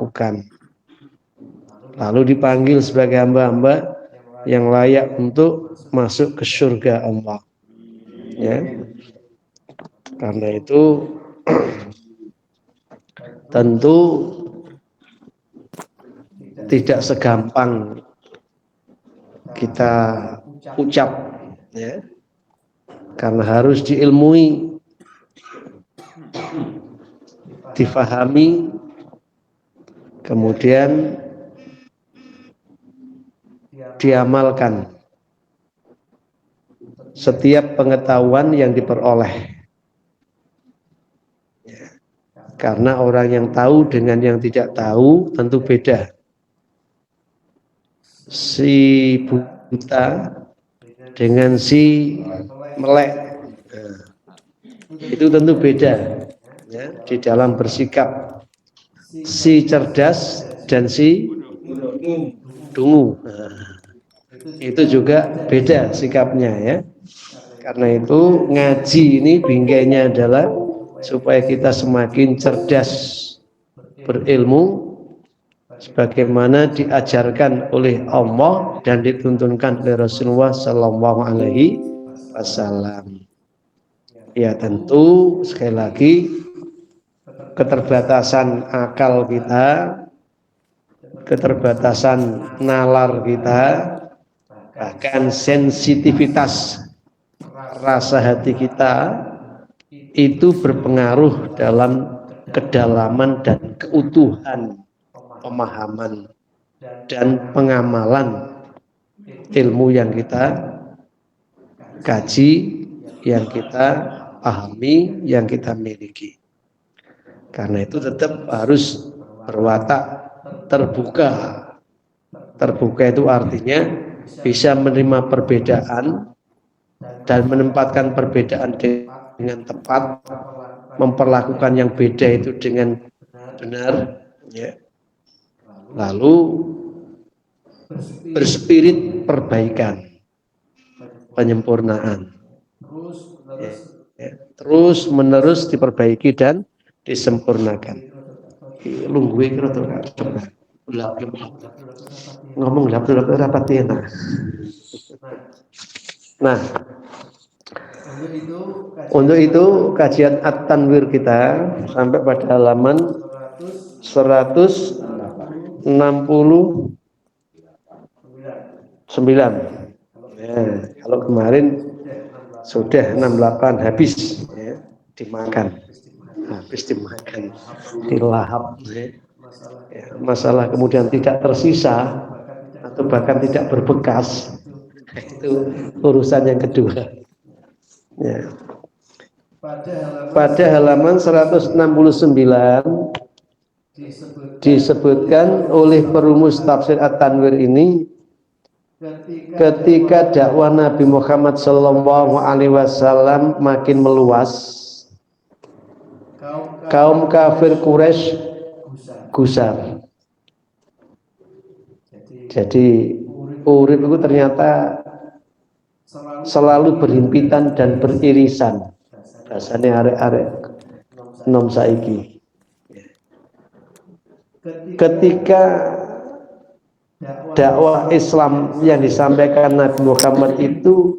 lakukan. Lalu dipanggil sebagai hamba-hamba yang layak untuk masuk ke surga Allah. Ya. Karena itu tentu tidak segampang kita ucap, ya, karena harus diilmui, difahami, kemudian diamalkan setiap pengetahuan yang diperoleh. Karena orang yang tahu dengan yang tidak tahu tentu beda. Si buta dengan si melek, itu tentu beda, ya, di dalam bersikap. Si cerdas dan si dungu, itu juga beda sikapnya, ya. Karena itu ngaji ini bingkainya adalah supaya kita semakin cerdas berilmu sebagaimana diajarkan oleh Allah dan dituntunkan oleh Rasulullah Sallallahu Alaihi Wasallam. Ya, tentu sekali lagi keterbatasan akal kita, keterbatasan nalar kita, bahkan sensitivitas rasa hati kita itu berpengaruh dalam kedalaman dan keutuhan pemahaman dan pengamalan ilmu yang kita kaji, yang kita pahami, yang kita miliki. Karena itu tetap harus berwatak terbuka. Terbuka itu artinya bisa menerima perbedaan dan menempatkan perbedaan dengan tepat, memperlakukan yang beda itu dengan benar, ya. Lalu berspirit perbaikan, penyempurnaan, ya. Terus menerus diperbaiki dan disempurnakan. Lungguhe kira ngomong rapat enak. Nah, untuk itu kajian At-Tanwir kita sampai pada halaman 169. Ya, kalau kemarin sudah 68 habis, ya, dimakan, habis dimakan, dilahap. Ya, masalah kemudian tidak tersisa atau bahkan tidak berbekas, itu urusan yang kedua. Ya. Pada halaman 169 disebutkan oleh perumus tafsir At-Tanwir ini, ketika dakwah Nabi Muhammad Sallallahu Alaihi Wasallam makin meluas, kaum kafir Quraisy gusar. Jadi urip itu ternyata selalu berhimpitan dan beririsan. Rasanya arek-arek nom saiki. Ketika dakwah Islam yang disampaikan Nabi Muhammad itu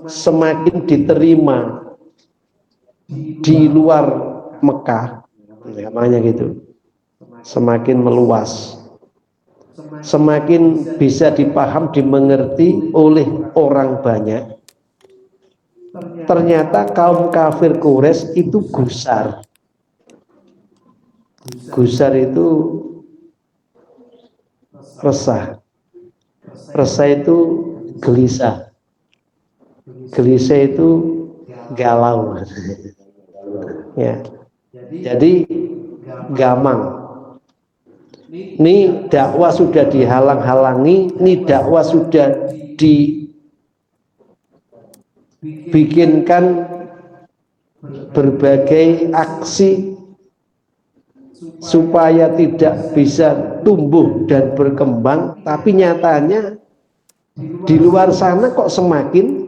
semakin diterima di luar Mekah, namanya gitu, semakin meluas, semakin bisa dipaham, dimengerti oleh orang banyak. Ternyata kaum kafir Quraisy itu gusar. Gusar itu resah. Resah itu gelisah. Gelisah itu galau. Ya. Jadi gamang. Ini dakwah sudah dihalang-halangi, ini dakwah sudah dibikinkan berbagai aksi supaya tidak bisa tumbuh dan berkembang, tapi nyatanya di luar sana kok semakin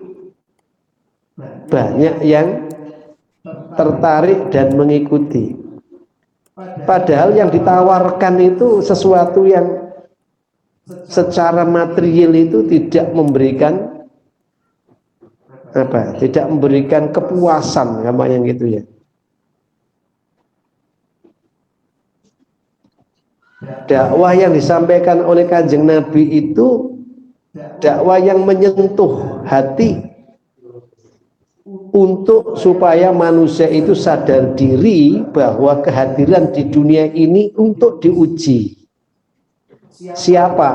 banyak yang tertarik dan mengikuti. Padahal yang ditawarkan itu sesuatu yang secara material itu tidak memberikan apa? Tidak memberikan kepuasan, sama yang gitu ya. Dakwah yang disampaikan oleh Kanjeng Nabi itu dakwah yang menyentuh hati untuk supaya manusia itu sadar diri bahwa kehadiran di dunia ini untuk diuji. Siapa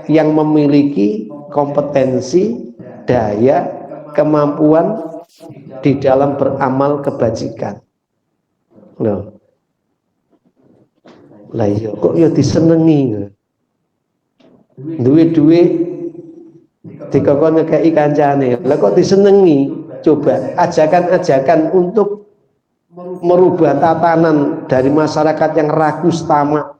yang memiliki kompetensi, daya, kemampuan di dalam beramal kebajikan. Loh. Lah iya kok ya disenengi. Duwe-duwe dikokon ngekeki kancane. Lah kok disenengi? Coba ajakan-ajakan untuk merubah tatanan dari masyarakat yang rakus tamak.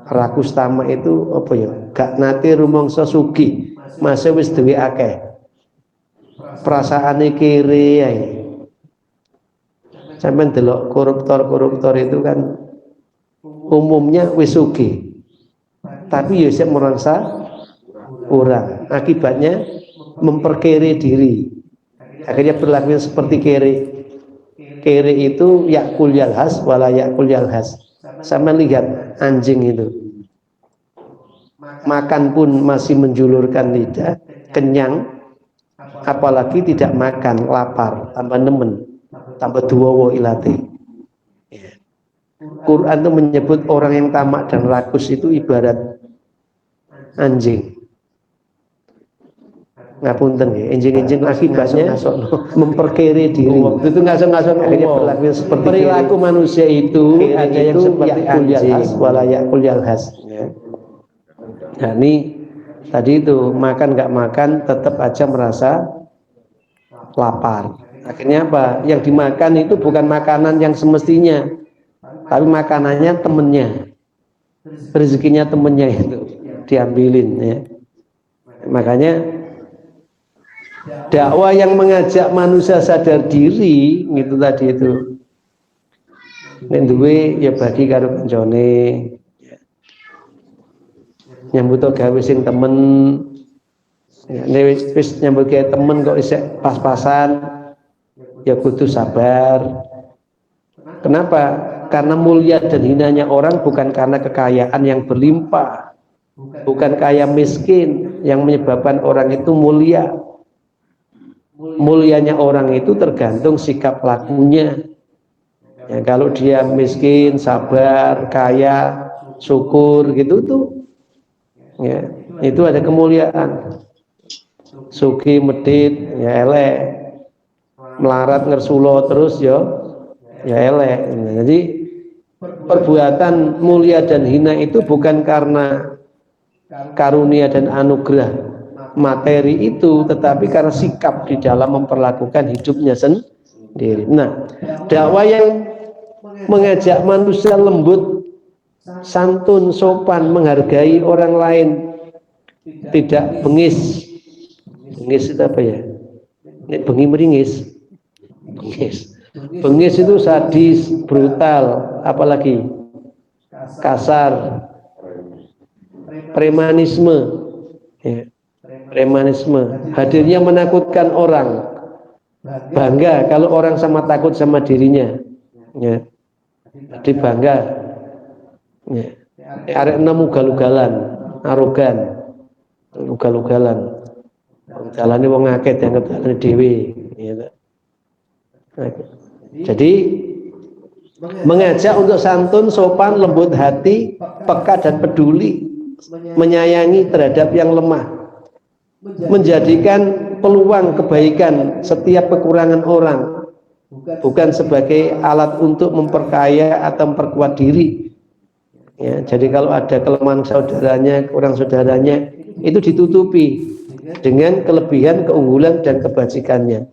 Rakus tamak itu apa ya? Gak nate rumangsa sugih, masa wis duwe akeh. Perasaane kere ae. Sampeyan delok koruptor-koruptor itu kan umumnya wis sugih. Tapi ya sik merasa kurang. Akibatnya memperkere diri. Akhirnya berlaku seperti kere. Kere itu yakul yalhas wala yakul yalhas. Sama lihat anjing itu. Makan pun masih menjulurkan lidah, kenyang, apalagi tidak makan, lapar, tambah nemen, tambah duwowo ilate. Quran itu menyebut orang yang tamak dan rakus itu ibarat anjing. Ngapunten ya, enjing-enjing akibatnya memperkere diri. Waktu itu ngasih-ngasih akhirnya berlaku seperti perilaku manusia itu ada yang seperti anjing, walayak kulyalhas. Nah ini tadi itu makan nggak makan tetap aja merasa lapar. Akhirnya apa? Yang dimakan itu bukan makanan yang semestinya, tapi makanannya temennya, rezekinya temennya itu diambilin ya. Makanya dakwah yang mengajak manusia sadar diri gitu tadi itu. Nek duwe ya bagi karo kancane. Nyambut gawe sing temen. Nek wis nyambut gawe temen kok isih pas-pasan ya kudu sabar. Kenapa? Karena mulia dan hinanya orang bukan karena kekayaan yang berlimpah. Bukan kaya miskin yang menyebabkan orang itu mulia. Mulianya orang itu tergantung sikap lakunya. Ya, kalau dia miskin, sabar, kaya, syukur gitu tuh, ya, itu ada kemuliaan. Suki medit, ya elek, melarat ngersulo terus ya elek. Nah, jadi perbuatan mulia dan hina itu bukan karena karunia dan anugerah materi itu, tetapi karena sikap di dalam memperlakukan hidupnya sendiri. Nah, dakwah yang mengajak manusia lembut, santun, sopan, menghargai orang lain, tidak bengis. Bengis itu apa ya? Ini bengi meringis. Bengis. Bengis itu sadis, brutal, apalagi kasar, premanisme. Ya. Premanisme, hadirnya menakutkan orang, bangga kalau orang sama takut sama dirinya, ya. Jadi bangga, ya. Arek enam ugal-ugalan, arogan, ugal-ugalan, jalane wong akeh dianggap jalane dhewe, ya. Jadi mengajak untuk santun, sopan, lembut hati, peka dan peduli, menyayangi terhadap yang lemah. Menjadikan peluang kebaikan setiap kekurangan orang bukan sebagai alat untuk memperkaya atau memperkuat diri. Ya, jadi kalau ada kelemahan saudaranya, kurang saudaranya, itu ditutupi dengan kelebihan, keunggulan dan kebajikannya.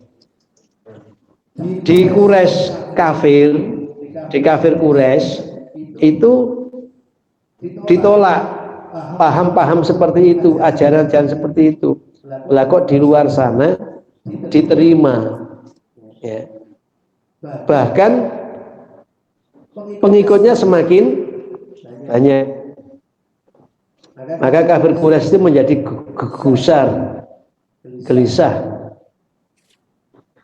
Di Quraisy kafir, di kafir Quraisy itu ditolak. Paham-paham seperti itu, ajaran-ajaran seperti itu. Lah kok di luar sana diterima. Ya. Bahkan pengikutnya semakin banyak. Maka kafir Quraisy itu menjadi gusar, gelisah.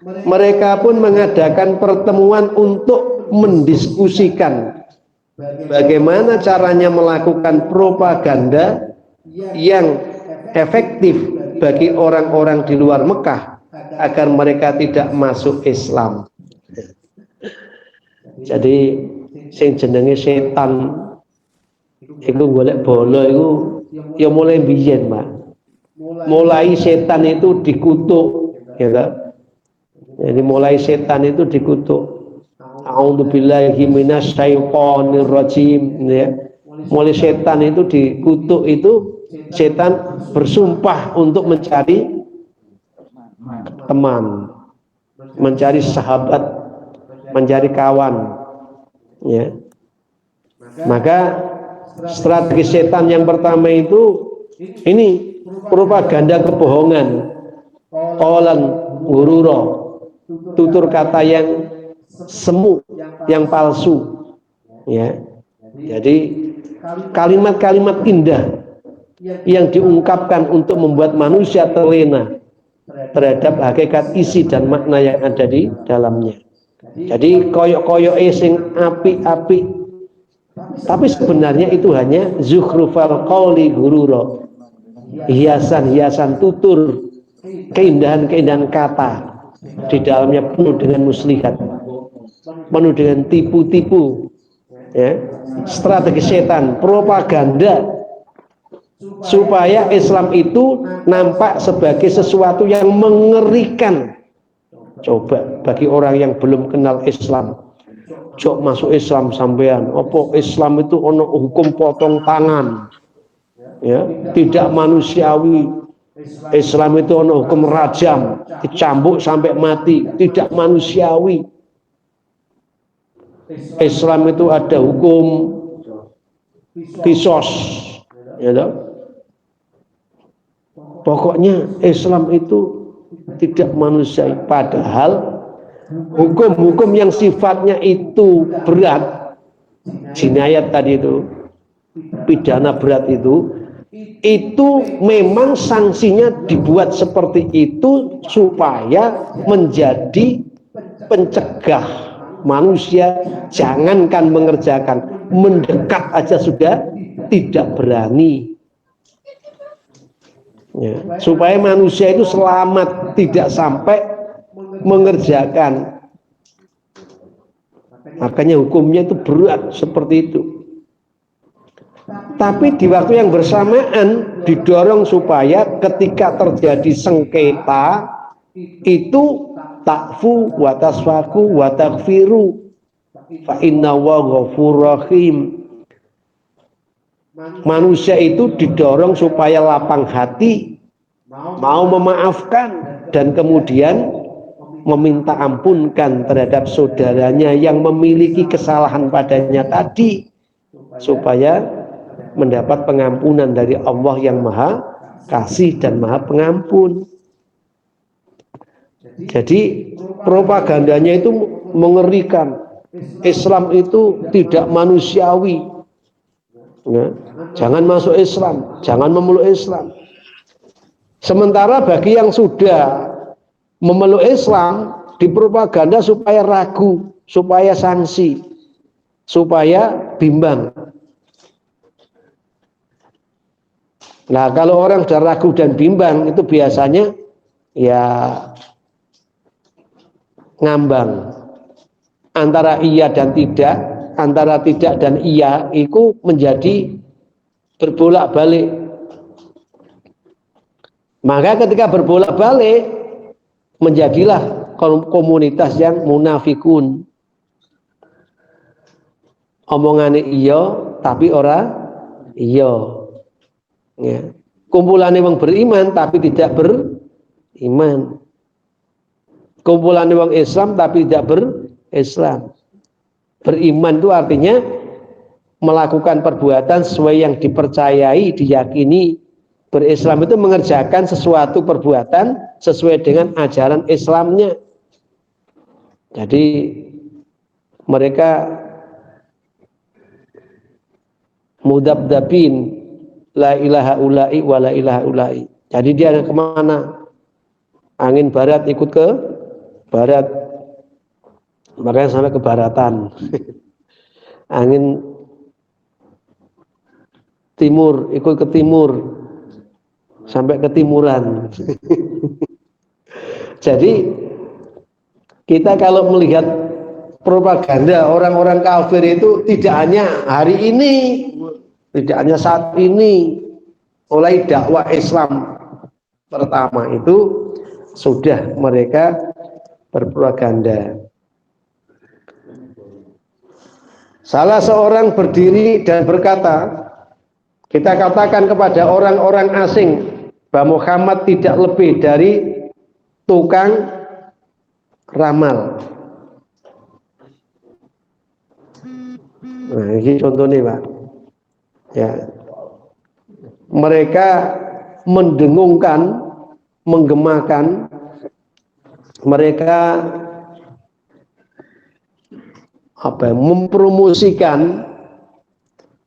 Mereka pun mengadakan pertemuan untuk mendiskusikan bagaimana caranya melakukan propaganda yang efektif bagi orang-orang di luar Mekah agar mereka tidak masuk Islam. Jadi sing jenenge setan iku golek bola iku ya mulai biyen, Pak. Mulai setan itu dikutuk, ya kan? Jadi mulai setan itu dikutuk. A'udzubillahi minasyaitonir rajim, ya. Mulai setan itu dikutuk itu setan bersumpah untuk mencari teman, mencari sahabat, mencari kawan, ya. Maka strategi setan yang pertama itu ini propaganda kebohongan, qalan ghurura, tutur kata yang semu, yang palsu, ya. Jadi kalimat-kalimat indah yang diungkapkan untuk membuat manusia terlena terhadap hakikat isi dan makna yang ada di dalamnya. Jadi koyok-koyok sing api-api, tapi sebenarnya itu hanya zukhrufal qauli ghurura, hiasan-hiasan tutur, keindahan-keindahan kata, di dalamnya penuh dengan muslihat, penuh dengan tipu-tipu, ya. Strategi setan, propaganda supaya Islam itu nampak sebagai sesuatu yang mengerikan. Coba bagi orang yang belum kenal Islam, jok masuk Islam sampean, opo Islam itu ono hukum potong tangan, ya, tidak manusiawi. Islam itu ono hukum rajam, dicambuk sampai mati, tidak manusiawi. Islam itu ada hukum kisos, ya toh? Pokoknya Islam itu tidak manusiawi, padahal hukum-hukum yang sifatnya itu berat, jinayat tadi itu, pidana berat itu memang sanksinya dibuat seperti itu supaya menjadi pencegah manusia jangankan mengerjakan, mendekat aja sudah tidak berani, ya, supaya manusia itu selamat, tidak sampai mengerjakan. Makanya hukumnya itu berat seperti itu. Tapi di waktu yang bersamaan didorong supaya ketika terjadi sengketa itu takfu wa tasfaku wa taghfiru fa inna wa ghafurur rahim. Manusia itu didorong supaya lapang hati, mau memaafkan, dan kemudian meminta ampunkan terhadap saudaranya yang memiliki kesalahan padanya tadi, supaya mendapat pengampunan dari Allah yang Maha Kasih dan Maha Pengampun. Jadi propagandanya itu mengerikan. Islam itu tidak manusiawi, ya. Jangan masuk Islam, jangan memeluk Islam. Sementara bagi yang sudah memeluk Islam dipropaganda supaya ragu, supaya sanksi, supaya bimbang. Nah, kalau orang sudah ragu dan bimbang itu biasanya ya ngambang antara iya dan tidak, antara tidak dan iya itu menjadi berbolak-balik. Maka ketika berbolak-balik menjadilah komunitas yang munafikun. Omongannya iya tapi ora iya. Ya. Kumpulannya wong beriman tapi tidak beriman. Kumpulannya wong Islam tapi tidak berislam. Beriman itu artinya melakukan perbuatan sesuai yang dipercayai, diyakini. Berislam itu mengerjakan sesuatu perbuatan sesuai dengan ajaran Islamnya. Jadi mereka mudabdabin, la ilaha ulai wa la ilaha ulai. Jadi dia kemana? Angin barat ikut ke barat, makanya sampai ke baratan. Angin timur ikut ke timur, sampai ke timuran. Jadi kita kalau melihat propaganda orang-orang kafir itu tidak hanya hari ini, tidak hanya saat ini, mulai dakwah Islam pertama itu sudah mereka berpropaganda. Salah seorang berdiri dan berkata, kita katakan kepada orang-orang asing bahwa Muhammad tidak lebih dari tukang ramal. Nah, ini contohnya, Pak. Ya. Mereka mendengungkan, menggemakan, mereka mempromosikan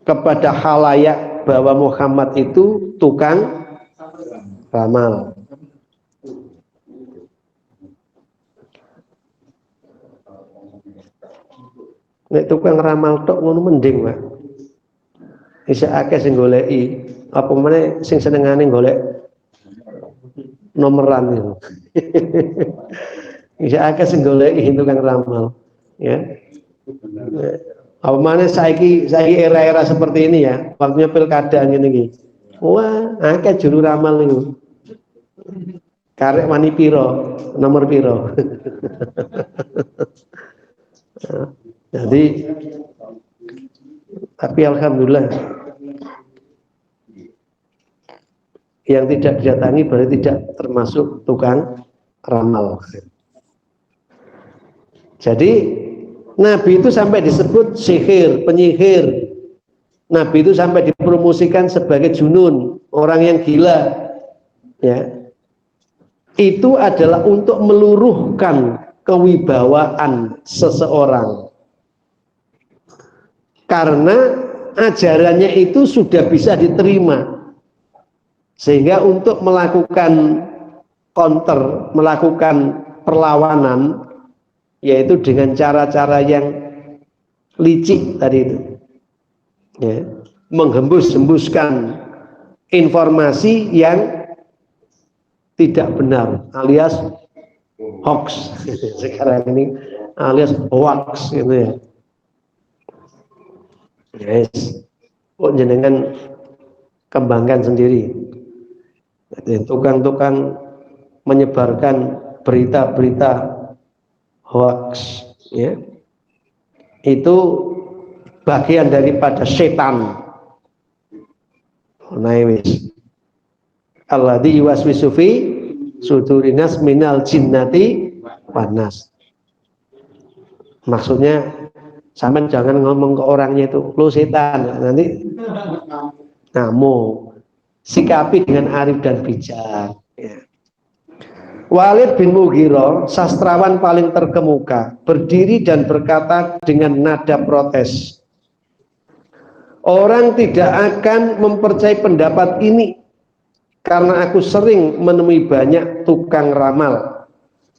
kepada khalayak bahwa Muhammad itu tukang ramal. Nek tukang ramal tok ngono mending, Pak. Isa akeh sing goleki, apa meneh sing senengane golek nomeran itu. Isa akeh sing goleki tukang ramal, ya. Apa meneh saiki era-era seperti ini ya, waktunya pilkada ngene iki. Wah, akeh juru ramal niku. Karek wani piro, nomor piro. Jadi, tapi alhamdulillah yang tidak didatangi berarti tidak termasuk tukang ramal. Jadi Nabi itu sampai disebut sihir, penyihir. Nabi itu sampai dipromosikan sebagai junun, orang yang gila. Ya, itu adalah untuk meluruhkan kewibawaan seseorang. Karena ajarannya itu sudah bisa diterima, sehingga untuk melakukan counter, melakukan perlawanan, yaitu dengan cara-cara yang licik tadi itu, ya, menghembus-hembuskan informasi yang tidak benar, alias hoax. Sekarang ini alias hoax gitu ya. Yes, kok jenengan kembangkan sendiri. Tukang-tukang menyebarkan berita-berita hoax, ya, itu bagian daripada setan. Naibis. Alladzi yuwaswisu fi sudurinas minal jinnati wanas. Maksudnya sampean jangan ngomong ke orangnya itu, lo setan, nanti ngamuk. Sikapi dengan arif dan bijak. Ya. Walid bin Mughirah, sastrawan paling terkemuka, berdiri dan berkata dengan nada protes. Orang tidak akan mempercayai pendapat ini karena aku sering menemui banyak tukang ramal.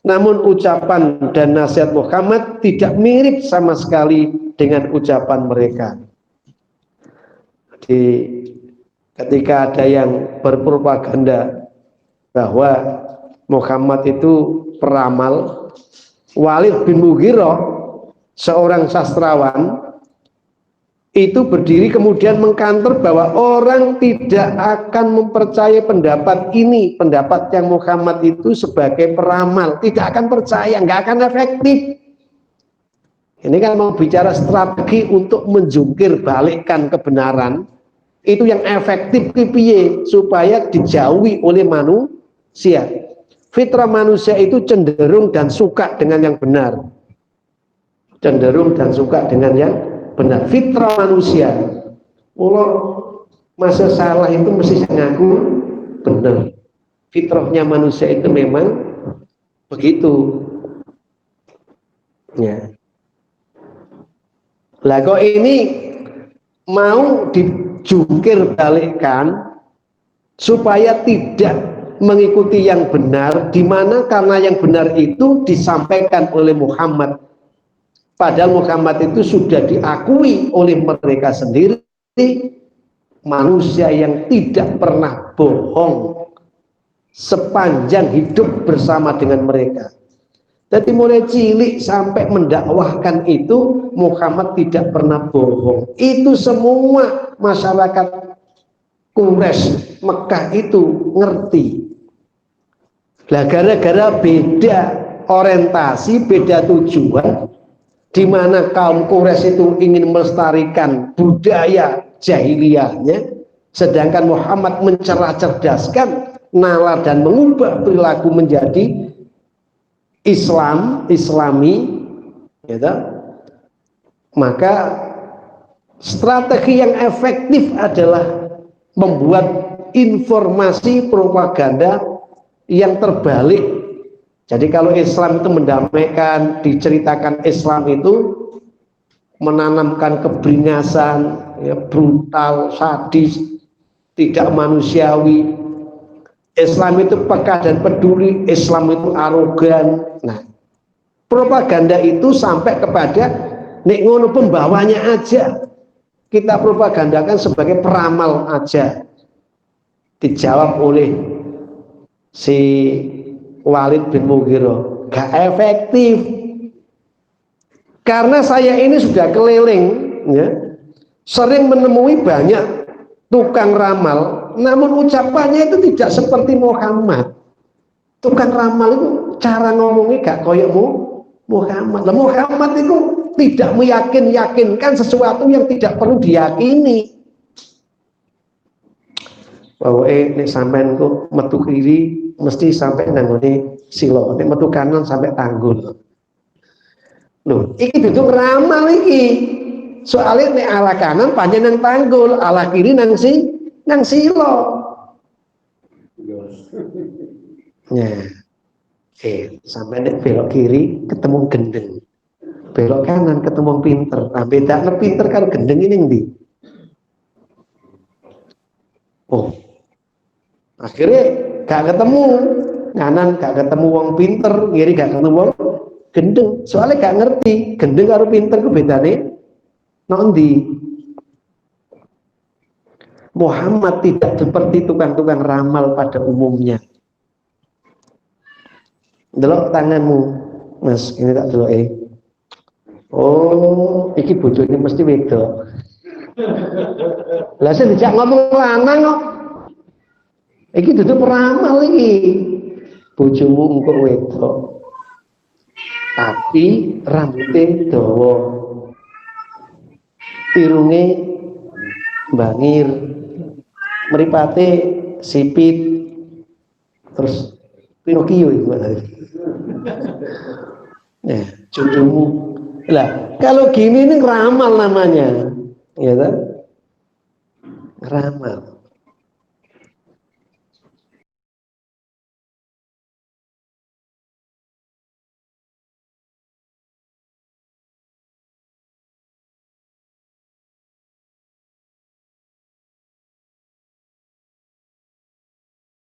Namun ucapan dan nasihat Muhammad tidak mirip sama sekali dengan ucapan mereka. Jadi ketika ada yang berpropaganda bahwa Muhammad itu peramal, Walid bin Mughirah, seorang sastrawan, itu berdiri kemudian mengkanter bahwa orang tidak akan mempercayai pendapat ini, pendapat yang Muhammad itu sebagai peramal, tidak akan percaya, nggak akan efektif. Ini kan mau bicara strategi untuk menjungkir balikkan kebenaran, itu yang efektif piye supaya dijauhi oleh manusia. Fitrah manusia itu cenderung dan suka dengan yang benar, cenderung dan suka dengan yang benar. Fitrah manusia, kalau masa salah itu mesti ngaku benar. Fitrahnya manusia itu memang begitu. Ya. Lah kok ini mau dijungkir balikkan supaya tidak mengikuti yang benar, di mana karena yang benar itu disampaikan oleh Muhammad, padahal Muhammad itu sudah diakui oleh mereka sendiri manusia yang tidak pernah bohong sepanjang hidup bersama dengan mereka. Jadi mulai cilik sampai mendakwahkan itu Muhammad tidak pernah bohong. Itu semua masyarakat Quraisy Mekah itu ngerti. Lah gara-gara beda orientasi, beda tujuan, di mana kaum Quraisy itu ingin melestarikan budaya jahiliyahnya, sedangkan Muhammad mencerah-cerdaskan nalar dan mengubah perilaku menjadi Islami, gitu. Maka strategi yang efektif adalah membuat informasi propaganda yang terbalik. Jadi kalau Islam itu mendamaikan, diceritakan Islam itu menanamkan keberingasan, ya, brutal, sadis, tidak manusiawi. Islam itu peka dan peduli, Islam itu arogan. Nah, propaganda itu sampai kepada nek ngono pembawanya aja kita propagandakan sebagai peramal aja. Dijawab oleh si Walid bin Mughirah, gak efektif. Karena saya ini sudah keliling, ya, sering menemui banyak tukang ramal, namun ucapannya itu tidak seperti Muhammad. Tukang ramal itu cara ngomongnya gak koyok Muhammad. Nah, Muhammad itu tidak meyakinkan sesuatu yang tidak perlu diyakini. Bahwa nek sampean kok metu kiri mesti sampai nanggone silo, nek metu kanan sampai tanggul. Loh, iki duduk ramal iki. Soalnya nek ala kanan panjang nang tanggul, ala kiri nang silo. Nah, sampai nek belok kiri ketemu gendeng, belok kanan ketemu pinter. Nah, beda pinter karo gendeng ini ndi? Oh, akhirnya gak ketemu kanan, gak ketemu wong pinter, kiri gak ketemu wong gendeng. Soalnya gak ngerti gendeng karo pinter ku bedane nondi. Muhammad tidak seperti tukang-tukang ramal pada umumnya. Delok tanganmu, Mas, ini tak delok oh, iki bojone mesti wedok. Lah sing dijak ngomong lanang kok. Iki dudu peramal iki. Bojomu engko wedok. Tapi rambutnya dawa. Irunge bangir. Mripate sipit. Terus Pinocchio itu cucumu. Lah, kalau gini ini ramal namanya, ya kan? Ramal.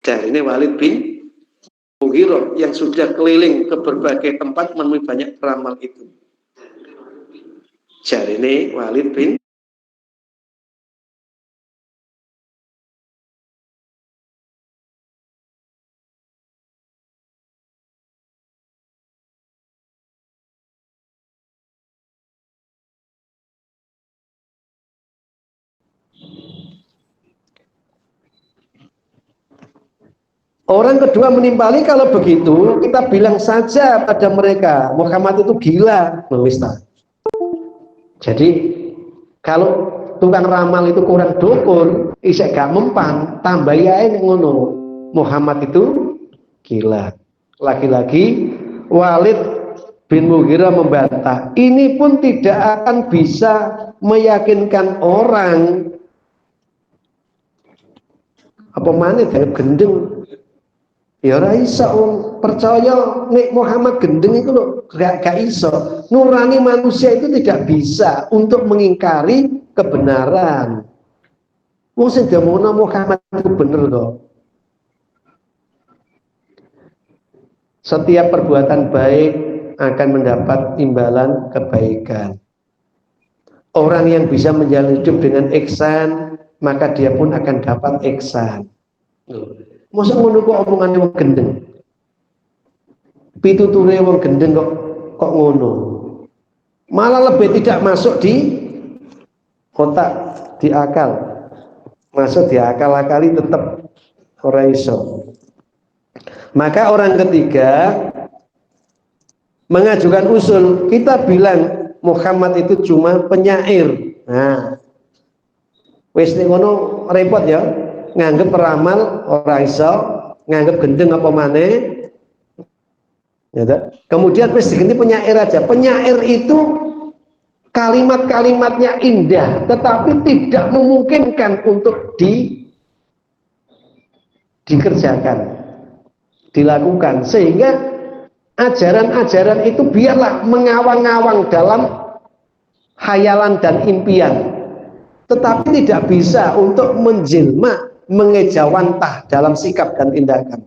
Dari ini Walid bin Mughirah yang sudah keliling ke berbagai tempat menemui banyak peramal itu. Jari ini Walid bin orang kedua menimpali. Kalau begitu kita bilang saja pada mereka Muhammad itu gila, Mewista. Jadi kalau tukang ramal itu kurang dukun, isek gak mempan, tambah ae ngono. Muhammad itu gila. Lagi-lagi Walid bin Mughirah membantah. Ini pun tidak akan bisa meyakinkan orang. Apa mana dengan gendeng? Ya ora iso wong percaya nek Muhammad gendeng itu lho gak iso. Nurani manusia itu tidak bisa untuk mengingkari kebenaran. Wong sing diomongno Muhammad itu bener kok. Setiap perbuatan baik akan mendapat imbalan kebaikan. Orang yang bisa menjalani hidup dengan ihsan, maka dia pun akan dapat ihsan. Masa ngono kok omongane wong gendeng. Pituture wong gendeng kok ngono. Malah lebih tidak masuk di otak, di akal. Masuk di akal-akali tetap ora iso. Maka orang ketiga mengajukan usul, kita bilang Muhammad itu cuma penyair. Nah, wis ning ngono repot ya. Nganggep peramal ora iso, nganggep gendeng apa maneh. Ya, kemudian wis diganti penyair aja. Penyair itu kalimat-kalimatnya indah, tetapi tidak memungkinkan untuk dikerjakan, dilakukan, sehingga ajaran-ajaran itu biarlah mengawang-awang dalam khayalan dan impian, tetapi tidak bisa untuk menjelma, mengejawantah dalam sikap dan tindakan.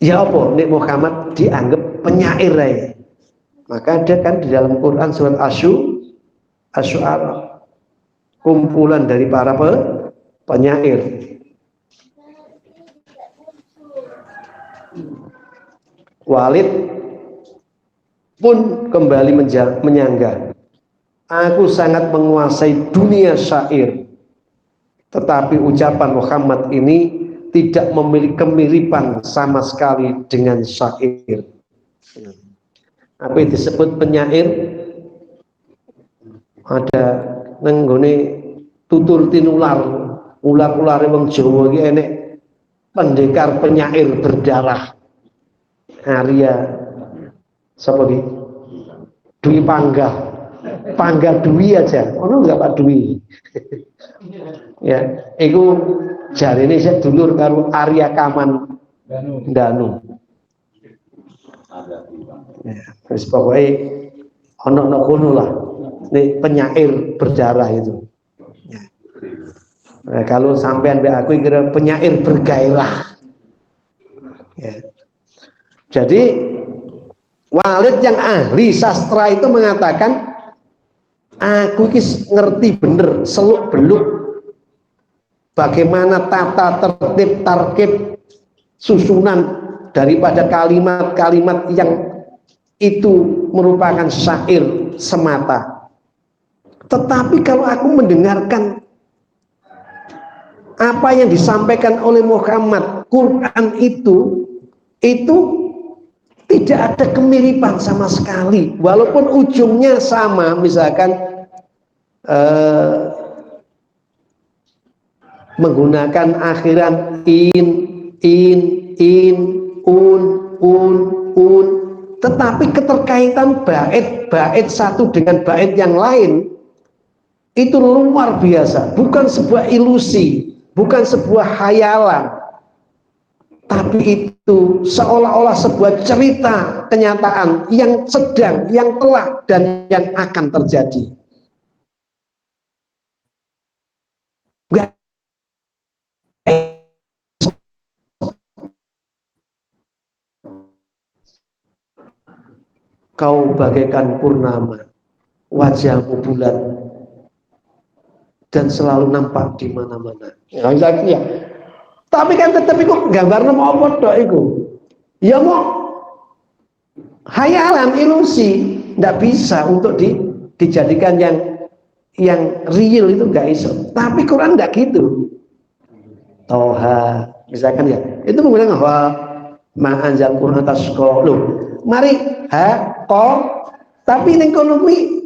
Ya apa? Nek Muhammad dianggap penyair ya. Maka ada kan di dalam Quran surat Asy-Syu'ara, kumpulan dari para penyair. Walid pun kembali menyanggah, aku sangat menguasai dunia syair, tetapi ucapan Muhammad ini tidak memiliki kemiripan sama sekali dengan syair. Apa yang disebut penyair? Ada nenggone tutur tinular, ular-ulare wong Jawa iki enek pendekar penyair berdarah. Arya sapa iki? Dwi Panggah Dwi aja. Ono enggak Pak Dwi? Ya, iku jarine sik dulur karo Arya Kaman Danu. Ya, terus pokoknya ono kono lah. Ini penyair berdarah itu. Ya. Nah, kalau sampean mbek aku kira penyair bergairah. Ya. Jadi Walid yang ahli sastra itu mengatakan, aku ngerti bener seluk beluk bagaimana tata tertib tarkib susunan daripada kalimat-kalimat yang itu merupakan syair semata. Tetapi kalau aku mendengarkan apa yang disampaikan oleh Muhammad, Quran itu tidak ada kemiripan sama sekali, walaupun ujungnya sama, misalkan menggunakan akhiran in, un, tetapi keterkaitan bait satu dengan bait yang lain itu luar biasa, bukan sebuah ilusi, bukan sebuah khayalan, tapi itu seolah-olah sebuah cerita kenyataan yang sedang, yang telah, dan yang akan terjadi. Kau bagaikan purnama, wajahmu bulat dan selalu nampak di mana-mana. Ya. Tapi kan tetap itu gambarnya mau apa dok itu? Ya mau khayalan, ilusi, tidak bisa untuk dijadikan yang real, itu nggak bisa. Tapi Quran nggak gitu. Toha, misalkan ya, itu menggunakan ma'anzal Quran tasqa. Loh, mari tapi ini ekonomi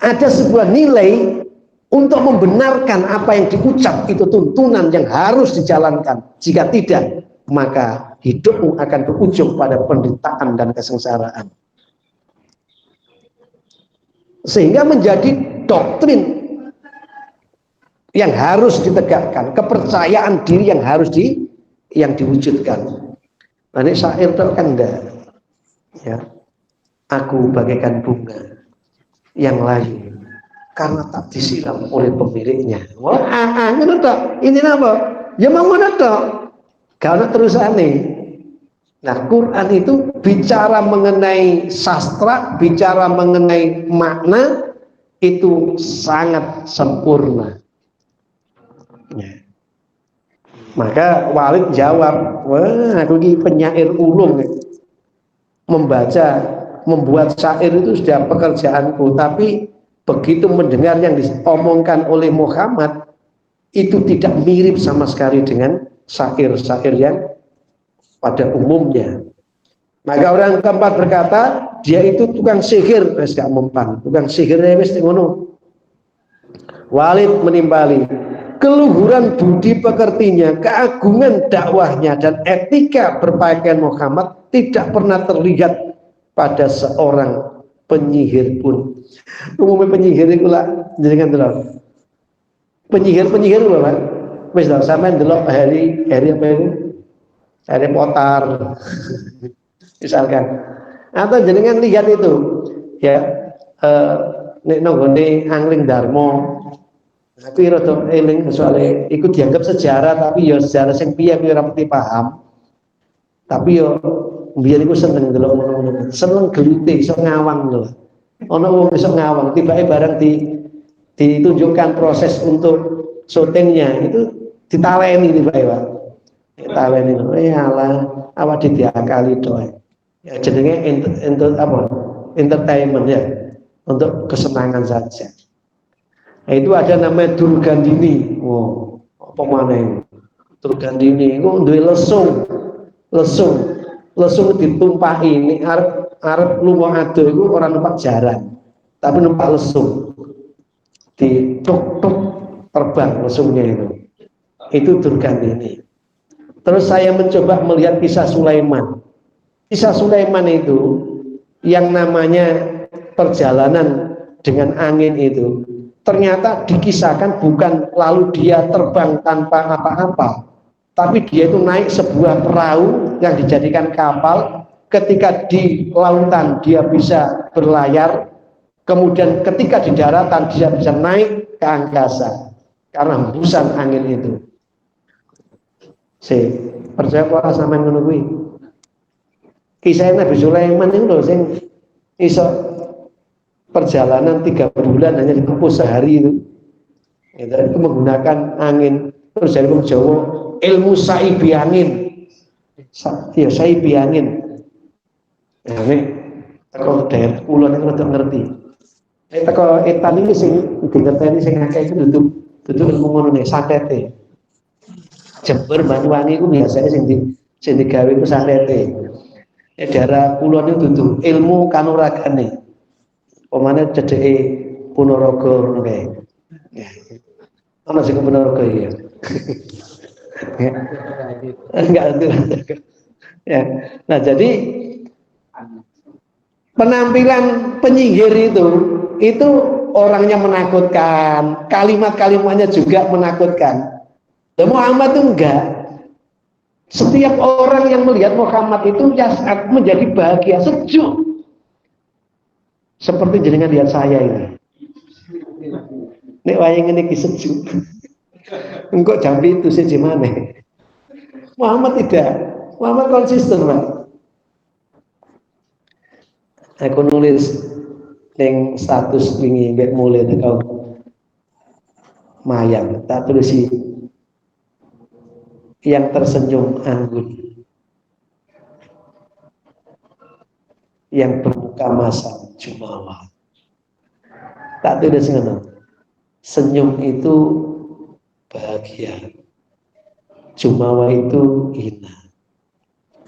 ada sebuah nilai untuk membenarkan apa yang diucap, itu tuntunan yang harus dijalankan. Jika tidak, maka hidupmu akan berujung pada penderitaan dan kesengsaraan. Sehingga menjadi doktrin yang harus ditegakkan, kepercayaan diri yang harus diwujudkan. Nah, ini syair itu kan enggak, ya. Aku bagaikan bunga yang layu karena tak disiram oleh pemiliknya. Wah, ngono tok. Ini apa? Ya mau ngono tok. Karena terusane. Nah, Quran itu bicara mengenai sastra, bicara mengenai makna itu sangat sempurna. Ya. Maka Walid jawab, wah aku ini penyair ulung, membuat syair itu sudah pekerjaanku, tapi begitu mendengar yang diomongkan oleh Muhammad itu tidak mirip sama sekali dengan syair-syair yang pada umumnya. Maka orang keempat berkata, dia itu tukang sihir, wis gak mempan, tukang sihirnya wis ngono. Walid menimbali, keluhuran budi pekertinya, keagungan dakwahnya, dan etika berpakaian Muhammad tidak pernah terlihat pada seorang penyihir pun. Umumnya penyihir itu lah, jenengan delok. Penyihir lho, Pak. Wis lho sampean delok hari apa itu? Harry Potter. Misalkan. Atau jenengan lihat itu, ya, nek nonggone Angling Darmo. Aku rada eling soalnya ikut dianggap sejarah, tapi ya sejarah sing piye aku ora pati paham. Tapi yo biyen iku seneng delok ngono-ngono. Seneng gelite iso ngawang lho. Ana wong iso ngawang, tibake barang ditunjukkan proses untuk syutingnya itu ditaleni tibake, Pak. Ditaleni lho. Alah, awak diakali to. Ya jenenge apa? Entertainment ya. Untuk kesenangan saja. Nah, itu ada namanya Durgandini. Oh, apa maneh? Durgandini iku duwe lesung ditumpahi nek arep lunga ado iku ora numpak jaran, tapi numpak lesung. Dituk-tuk terbang lesungnya itu. Itu Durgandini. Terus saya mencoba melihat kisah Sulaiman. Kisah Sulaiman itu yang namanya perjalanan dengan angin itu ternyata dikisahkan bukan lalu dia terbang tanpa apa-apa, tapi dia itu naik sebuah perahu yang dijadikan kapal. Ketika di lautan dia bisa berlayar, kemudian ketika di daratan dia bisa naik ke angkasa karena hembusan angin itu. Percaya apa sampean ngono kuwi? Kisah Nabi Sulaiman itu loh sing iso perjalanan 3 bulan hanya ditempuh sehari itu. Itu menggunakan angin. Terus dari wong Jawa ilmu saibi angin. Ya saibi angin. Nah, ini teko daerah kulon itu rada ngerti. Teko etan ini sing dingerteni sing akeh itu dudu ilmu ngono nek satete. Jember Banyuwangi itu biasanya sing digawe itu satete. Daerah kulon itu dudu ilmu kanuragane. Pemane cedeke Ponorogo ngono kae. Ya. Ana sing Ponorogo ya. Enggak ada. Ya. Nah, jadi penampilan penyihir itu orangnya menakutkan, kalimat-kalimatnya juga menakutkan. Dan Muhammad itu enggak. Setiap orang yang melihat Muhammad itu menjadi bahagia, sejuk. Seperti jenengan lihat saya ini. Nek wayang ini sejuk. Engkau jambi itu sih gimana? Muhammad tidak. Muhammad konsisten, Pak. Aku nulis yang status wingi mbek mulai teko mayang, tak tulisi yang tersenyum anggun, yang bermuka masam jumawa. Tak tulis ngono. Senyum itu bahagia, jumawa itu hina.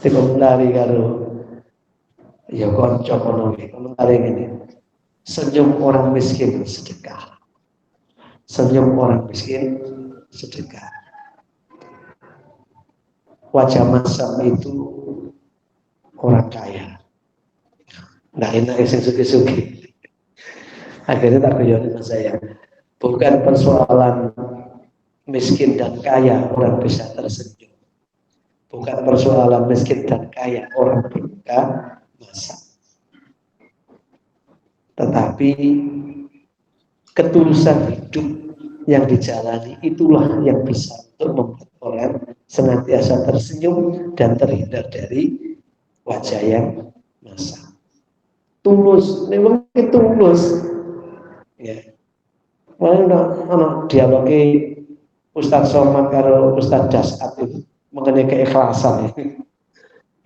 Komentari karo ya konco konomi, komentari ini. Senyum orang miskin sedekah. Senyum orang miskin sedekah. Wajah masam itu orang kaya. Nah, enak sing sugi-sugi. Akhirnya tak kuyoni saya. Bukan persoalan miskin dan kaya orang bisa tersenyum. Bukan persoalan miskin dan kaya orang berbuka masa. Tetapi ketulusan hidup yang dijalani itulah yang bisa untuk membuat orang senantiasa tersenyum dan terhindar dari wajah yang masam. Tulus, memang tulus. Ya. Mana dialogi Ustadz Somad karo Ustadz Dasat itu mengenai keikhlasan.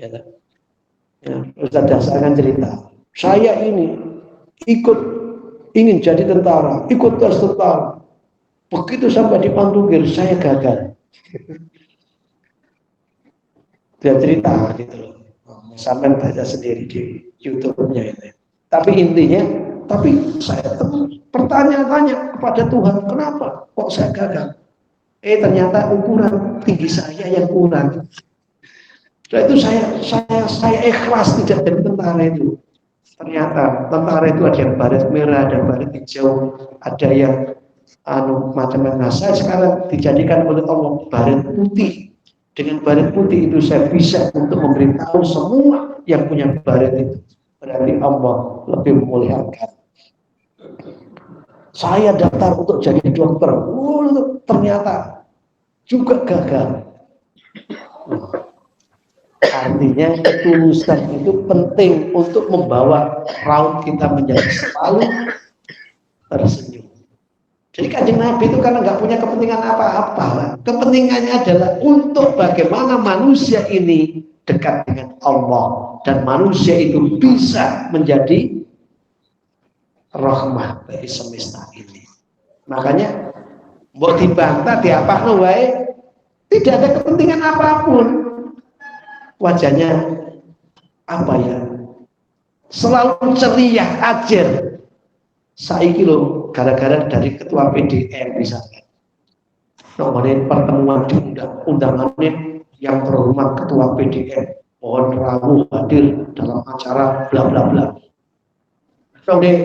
Ya, Ustadz Dasat kan cerita, saya ini ingin jadi tentara, ikut tes tentara. Begitu sampai di Pantugir, saya gagal. Dia cerita gitu loh. Sampai baca sendiri di YouTube-nya ini. Tapi intinya, saya bertanya-tanya kepada Tuhan, kenapa kok saya gagal? Ternyata ukuran tinggi saya yang kurang. Setelah itu saya ikhlas tidak jadi tentara itu. Ternyata tentara itu ada yang baret merah, ada yang baret hijau, ada yang macam-macam. Saya sekarang dijadikan oleh Allah baret putih. Dengan baret putih itu saya bisa untuk memberitahu semua yang punya baret itu. Berarti Allah lebih memuliakan. Saya daftar untuk jadi dokter. Ternyata juga gagal. Artinya ketulusan itu penting untuk membawa raut kita menjadi selalu tersenyum. Jadi Kanjeng Nabi itu karena nggak punya kepentingan apa-apa, kepentingannya adalah untuk bagaimana manusia ini dekat dengan Allah dan manusia itu bisa menjadi rahmah bagi semesta ini. Makanya mbok dibantah diapakno wae tidak ada kepentingan apapun. Wajahnya apa ya? Selalu ceria ajar. Saiki lho gara-gara dari ketua PDM misalkan. Nomornya pertemuan undangannya yang terhormat ketua PDM mohon rawuh hadir dalam acara bla bla bla. Kemudian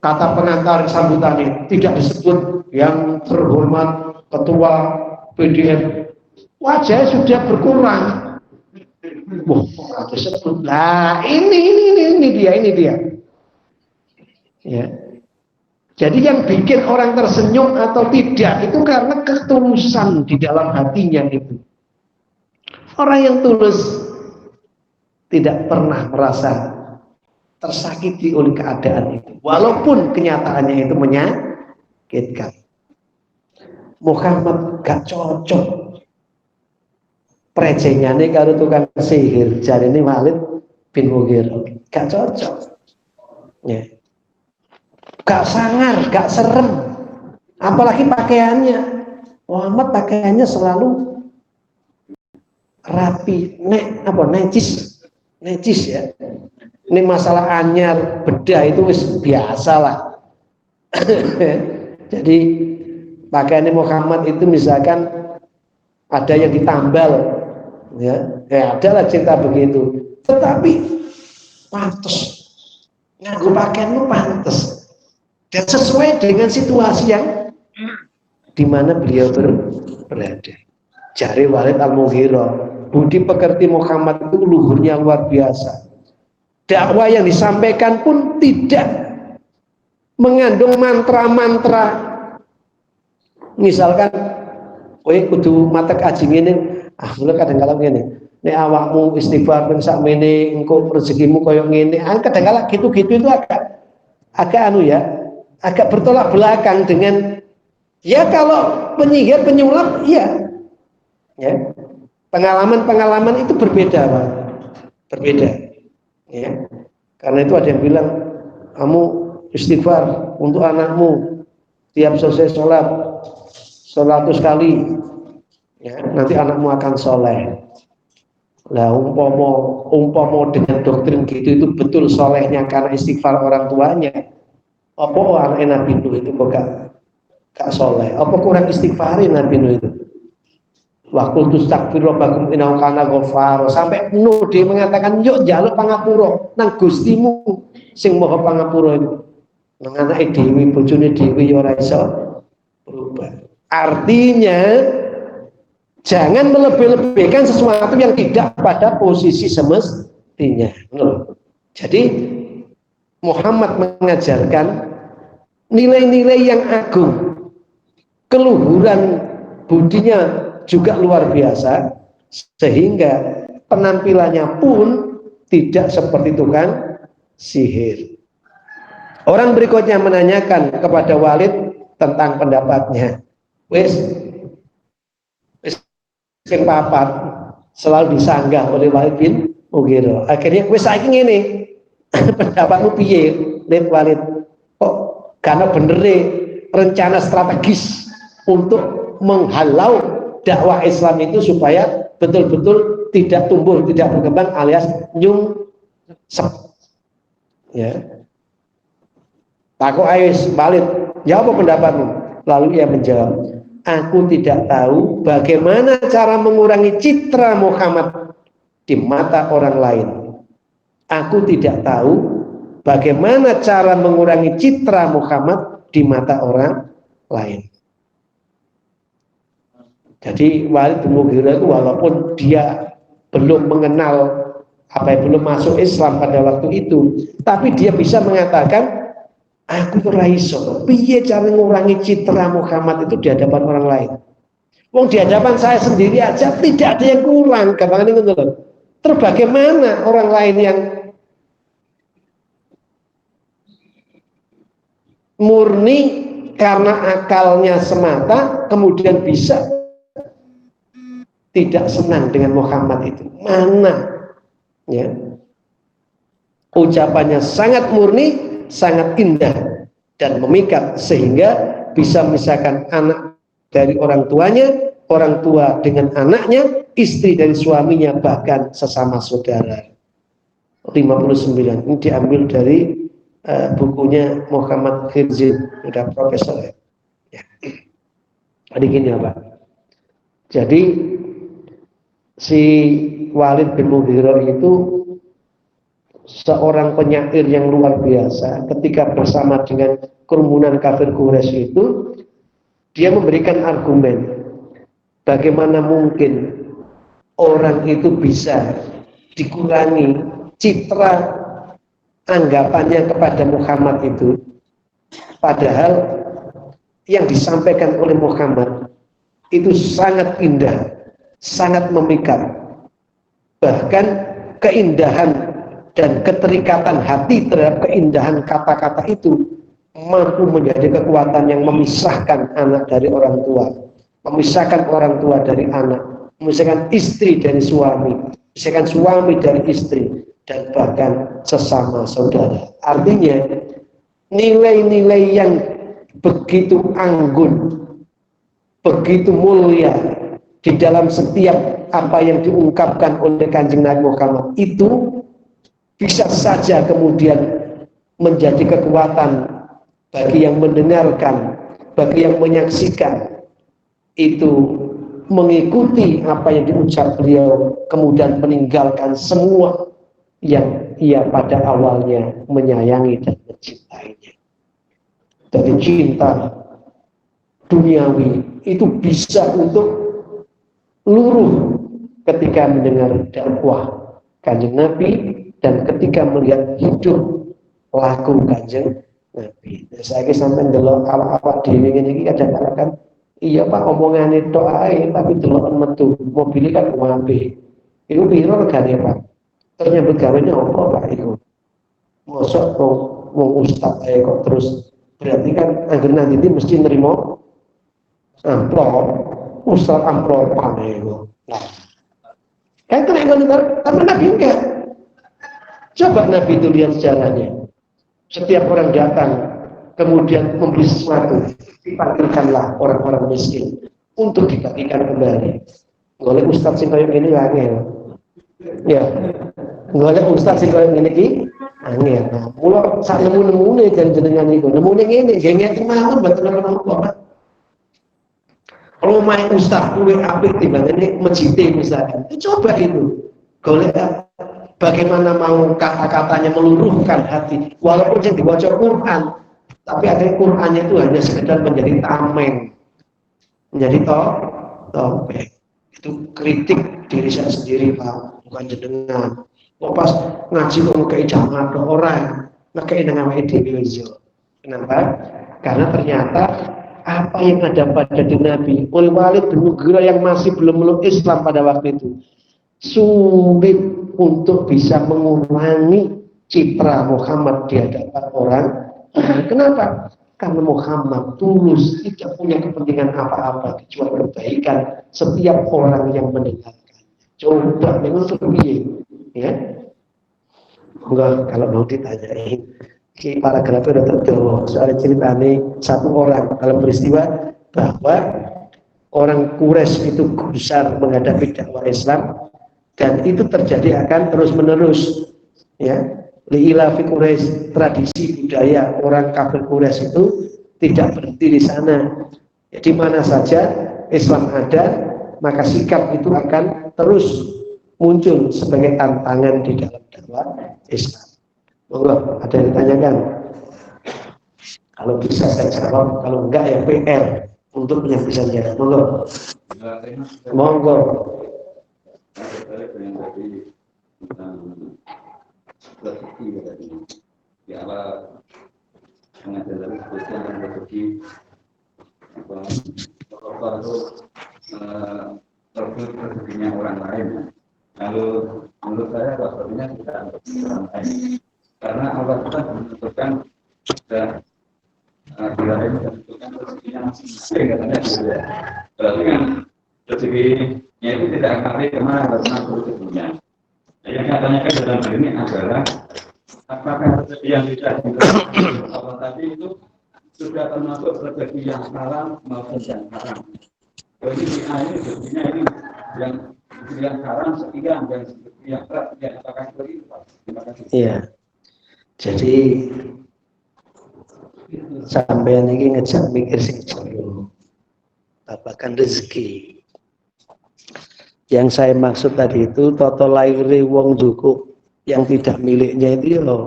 kata pengantar sambutannya tidak disebut yang terhormat ketua PDM. Wajahnya sudah berkurang. Wah, disebut. Lah, ini dia. Ya. Jadi yang bikin orang tersenyum atau tidak itu karena ketulusan di dalam hatinya itu. Orang yang tulus tidak pernah merasa tersakiti oleh keadaan itu, walaupun kenyataannya itu menyakitkan. Muhammad gak cocok prejenyane karo tukang sihir, jarine Walid bin Mughirah gak cocok. Ya. Gak sangar, gak serem, apalagi pakaiannya. Muhammad pakaiannya selalu rapi, necis ya. Ini masalah anyar, bedah itu wis biasa lah. Jadi pakaiannya Muhammad itu misalkan ada yang ditambal, ya adalah cerita begitu. Tetapi pantas, nganggo pakaian itu pantas. Dan sesuai dengan situasi yang di mana beliau berada. Jari Walid Al-Mughirah, budi pekerti Muhammad itu luhurnya luar biasa. Dakwah yang disampaikan pun tidak mengandung mantra-mantra. Misalkan, kowe kudu matek aji ngene, mulai kadang-kadang ngene. Nek awakmu istighfar ben sakmene engko rezekimu koyo ngene. Kadang-kadang gitu-gitu itu agak agak bertolak belakang dengan ya kalau penyihir penyulap ya pengalaman itu berbeda Pak. Berbeda ya, karena itu ada yang bilang kamu istighfar untuk anakmu tiap selesai sholat 100 kali ya, nanti anakmu akan soleh. Lah umpomo dengan doktrin gitu itu betul solehnya karena istighfar orang tuanya. Apa anak Nabi Nuh itu kok gak soleh? Apa kurang istighfarin Nabi Nuh itu? Wa qul tastaghfiru rabbakum innahu kana ghafara. Sampai Nuh dia mengatakan, "Yuk njaluk pangapura nang Gustimu sing Maha Pangapura itu." Nang anake dhewe, bojone dhewe ya ora iso berubah. Artinya jangan melebih-lebihkan sesuatu yang tidak pada posisi semestinya. Jadi Muhammad mengajarkan nilai-nilai yang agung, keluhuran budinya juga luar biasa, sehingga penampilannya pun tidak seperti tukang sihir. Orang berikutnya menanyakan kepada Walid tentang pendapatnya. Wis sing papat selalu disanggah oleh Walid bin Mughirah. Akhirnya wis saiki ngene. Pendapatmu piye, Lid Walid? Kok karena bener rencana strategis untuk menghalau dakwah Islam itu supaya betul-betul tidak tumbuh, tidak berkembang alias nyungsep. Ya. Takut Ais Walid, ya apa pendapatmu? Lalu ia menjawab, aku tidak tahu bagaimana cara mengurangi citra Muhammad di mata orang lain. Aku tidak tahu bagaimana cara mengurangi citra Muhammad di mata orang lain. Jadi Walid bin Mughirah itu walaupun dia belum mengenal belum masuk Islam pada waktu itu, tapi dia bisa mengatakan, aku ora iso piye cara mengurangi citra Muhammad itu di hadapan orang lain. Wong di hadapan saya sendiri aja tidak ada yang kurang, gampangane ngono lho. Terus bagaimana orang lain yang murni karena akalnya semata kemudian bisa tidak senang dengan Muhammad itu? Mana? Ya. Ucapannya sangat murni, sangat indah dan memikat sehingga bisa memisahkan anak dari orang tuanya, orang tua dengan anaknya, istri dari suaminya, bahkan sesama saudara. 59 ini diambil dari bukunya Muhammad Khirzin, udah profesor ya. Jadi gini ya Pak. Jadi si Walid bin Mughirah itu seorang penyair yang luar biasa. Ketika bersama dengan kerumunan kafir Quraisy itu, dia memberikan argumen bagaimana mungkin orang itu bisa dikurangi citra anggapannya kepada Muhammad itu, padahal yang disampaikan oleh Muhammad itu sangat indah, sangat memikat, bahkan keindahan dan keterikatan hati terhadap keindahan kata-kata itu mampu menjadi kekuatan yang memisahkan anak dari orang tua, memisahkan orang tua dari anak, memisahkan istri dari suami, memisahkan suami dari istri, dan bahkan sesama saudara. Artinya nilai-nilai yang begitu anggun, begitu mulia di dalam setiap apa yang diungkapkan oleh Kanjeng Nabi Muhammad itu bisa saja kemudian menjadi kekuatan bagi yang mendengarkan, bagi yang menyaksikan, itu mengikuti apa yang diucap beliau, kemudian meninggalkan semua yang ia pada awalnya menyayangi dan mencintainya. Jadi cinta duniawi itu bisa untuk luruh ketika mendengar dakwah Kanjeng Nabi dan ketika melihat hidup laku Kanjeng Nabi. Saya sampai delok awak-awak dhewe ngene iki kadang-kadang kan iya Pak omongane tok ae tapi delok metu mobil kan apik. Iku piro regane Pak? Ternyata begawene apa Pak iku? Mosok wong ustaz ae kok terus berarti kan angger nanti mesti nerima amplop, ustaz amplopan iku. Nah, kan kena ngontor karena Nabi enggak. Coba Nabi itu lihat sejarahnya. Setiap orang datang kemudian membeli sesuatu, dipanggilkanlah orang-orang miskin untuk dibagikan kembali. Golek ustaz sing koyo ngene ya angel. Ya. Golek ustaz sing koyo ngene iki angel. Nah, mula sak nemu-nemune kan jenengan iku. Nemune ngene, gengek mawon mboten apa-apa. Kalau main ustaz kuwi apik timbangane masjid misalkan. Coba itu. Golek bagaimana mau kata-katanya meluruhkan hati, walaupun yang dibaca Quran, tapi ada Qurannya itu hanya sekedar menjadi tameng, menjadi topeng. Itu kritik diri saya sendiri, Pak, bukan jenengan. Kok pas ngaji kok ngekei jangan ada orang, ngekei dengan dhewe yo. Kenapa? Karena ternyata apa yang ada pada diri Nabi, oleh Walid bin Mughirah yang masih belum meluk Islam pada waktu itu, sulit untuk bisa mengurangi citra Muhammad di hadapan orang. Kenapa? Karena Muhammad tulus, tidak punya kepentingan apa-apa kecuali kebaikan setiap orang yang mendengarkan. Coba menurut ya, enggak kalau mau ditanyain paragrafnya udah tertulis soal ceritanya satu orang dalam peristiwa bahwa orang Quraisy itu gusar menghadapi dakwah Islam, dan itu terjadi akan terus menerus, ya. Li'ilafi Quraisy, tradisi budaya orang kafir Quraisy itu tidak berhenti di sana. Ya, di mana saja Islam ada, maka sikap itu akan terus muncul sebagai tantangan di dalam dakwah Islam. Monggo, ada yang ditanyakan? Kalau bisa saya jawab, kalau enggak ya PR untuk yang bisa jawab. Monggo. Monggo. Di awal pengajaran Kristen dan rezeki kotor itu terbit rezekinya orang lain. Lalu menurut saya sebenarnya kita orang lain, karena Allah kita menentukan dan bila ini menentukan rezekinya masing-masing, katanya gitu ya. Berarti kan rezekinya itu tidak akan kemana rezekinya. Yang saya tanyakan dalam hal ini adalah apakah rezeki yang tidak diberikan Allah tadi itu sudah termasuk rezeki yang halal maupun yang haram? Jadi ini rezekinya ini yang haram sekian dan yang berat yang apakah seperti itu, Pak? Terima kasih. Iya. Jadi sampean ini ngejak mikir sing jero. Babagan rezeki. Yang saya maksud tadi itu toto laire wong cukup yang tidak miliknya itu yo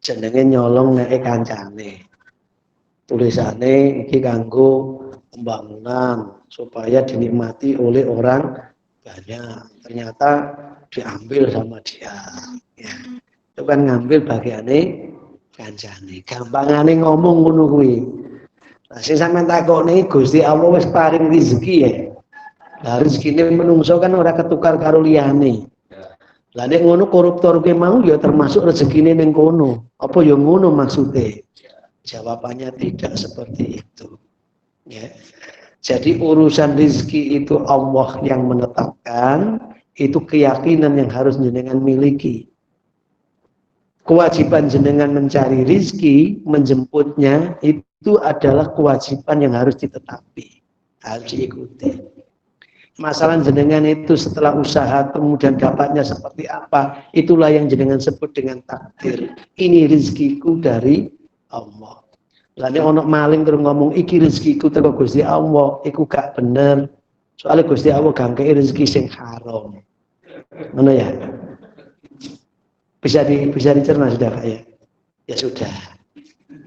jenenge nyolong nek kancane. Tulisane iki kanggo pembangunan supaya dinikmati oleh orang banyak. Ternyata diambil sama dia. Ya. Itu kan ngambil bagiane kancane. Gampangane ngomong ngono kuwi. Lah sing sampean takoni Gusti Allah wis paring rezeki ya. Lah rezekine menungso kan ora ketukar karo liyane. Lah nek ngono koruptor ki mau ya termasuk rezekine ning kono. Apa ya ngono maksude? Jawabannya tidak seperti itu. Ya. Jadi urusan rezeki itu Allah yang menetapkan, itu keyakinan yang harus jenengan miliki. Kewajiban jenengan mencari rezeki, menjemputnya itu adalah kewajiban yang harus ditetapi, harus diikuti. Masalah jenengan itu setelah usaha kemudian dapatnya seperti apa, itulah yang jenengan sebut dengan takdir. Ini rezekiku dari Allah. Lalu ono maling terus ngomong iki rezekiku teko Gusti Allah, iku gak bener. Soalnya Gusti Allah gak ngkei rezeki sing haram. Ngono ya. Bisa dicerna sudah Pak ya? Ya sudah.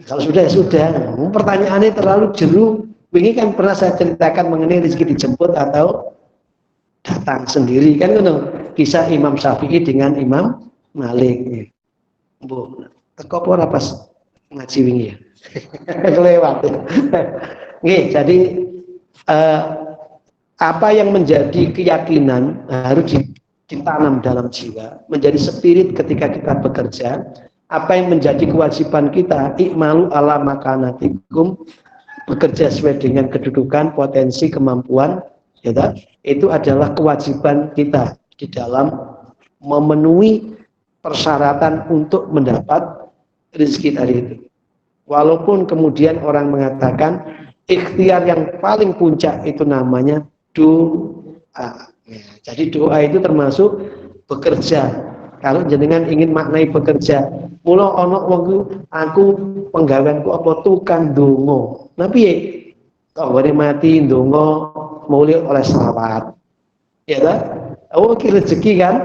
Kalau sudah ya sudah. Pertanyaannya terlalu jeru. Ini kan pernah saya ceritakan mengenai rezeki dijemput atau datang sendiri kan ngono. Kisah Imam Syafi'i dengan Imam Malik. Bu, teko ora pas ngaji wingi ya. Kelewat. Nggih, jadi apa yang menjadi keyakinan harus ditanam dalam jiwa, menjadi spirit ketika kita bekerja. Apa yang menjadi kewajiban kita, ikmalu ala makanatikum, bekerja sesuai dengan kedudukan, potensi, kemampuan, ya, itu adalah kewajiban kita di dalam memenuhi persyaratan untuk mendapat rezeki tadi itu. Walaupun kemudian orang mengatakan ikhtiar yang paling puncak itu namanya doa. Ya, jadi doa itu termasuk bekerja. Kalau jenengan ingin maknai bekerja, mula ana wong aku penggaweanku apa tukang donga. Tapi kok bare mati donga mulai oleh selawat. Ya ta? Oh ki rezeki kan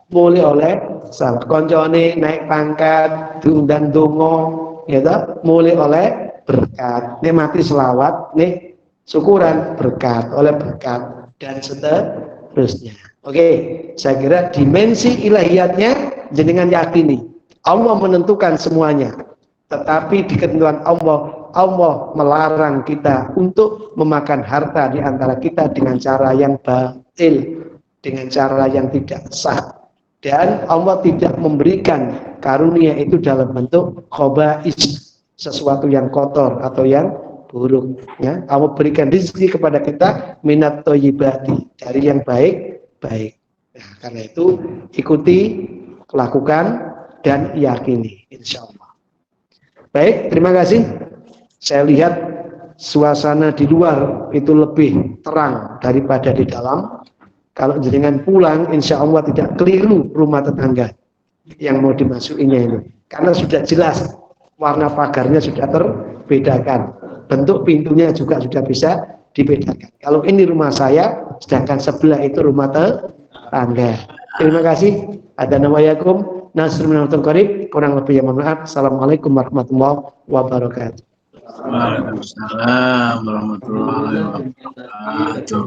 mulai oleh selawat. Koncone naik pangkat diundang donga, ya ta? Mulai oleh berkat. Nek mati selawat, nek syukuran berkat, oleh berkat, dan seterusnya. Oke, saya kira dimensi ilahiyatnya jenengan yakini. Allah menentukan semuanya. Tetapi di ketentuan Allah, Allah melarang kita untuk memakan harta di antara kita dengan cara yang batil, dengan cara yang tidak sah. Dan Allah tidak memberikan karunia itu dalam bentuk khaba'is, sesuatu yang kotor atau yang buruk. Ya, Allah berikan rezeki kepada kita minat thayyibati, dari yang baik. Nah, karena itu ikuti, lakukan, dan yakini, insya Allah. Baik, terima kasih. Saya lihat suasana di luar itu lebih terang daripada di dalam. Kalau jenengan pulang, insya Allah tidak keliru rumah tetangga yang mau dimasukinya ini. Karena sudah jelas, warna pagarnya sudah terbedakan. Bentuk pintunya juga sudah bisa dibedakan. Kalau ini rumah saya, sedangkan sebelah itu rumah tetangga. Terima kasih. Ada nawayakum, nasrul minal qarib, kurang lebih yang mohon maaf. Assalamualaikum warahmatullahi wabarakatuh. Waalaikumsalam warahmatullahi wabarakatuh.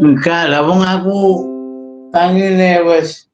Enggak lah, wong aku tangine wis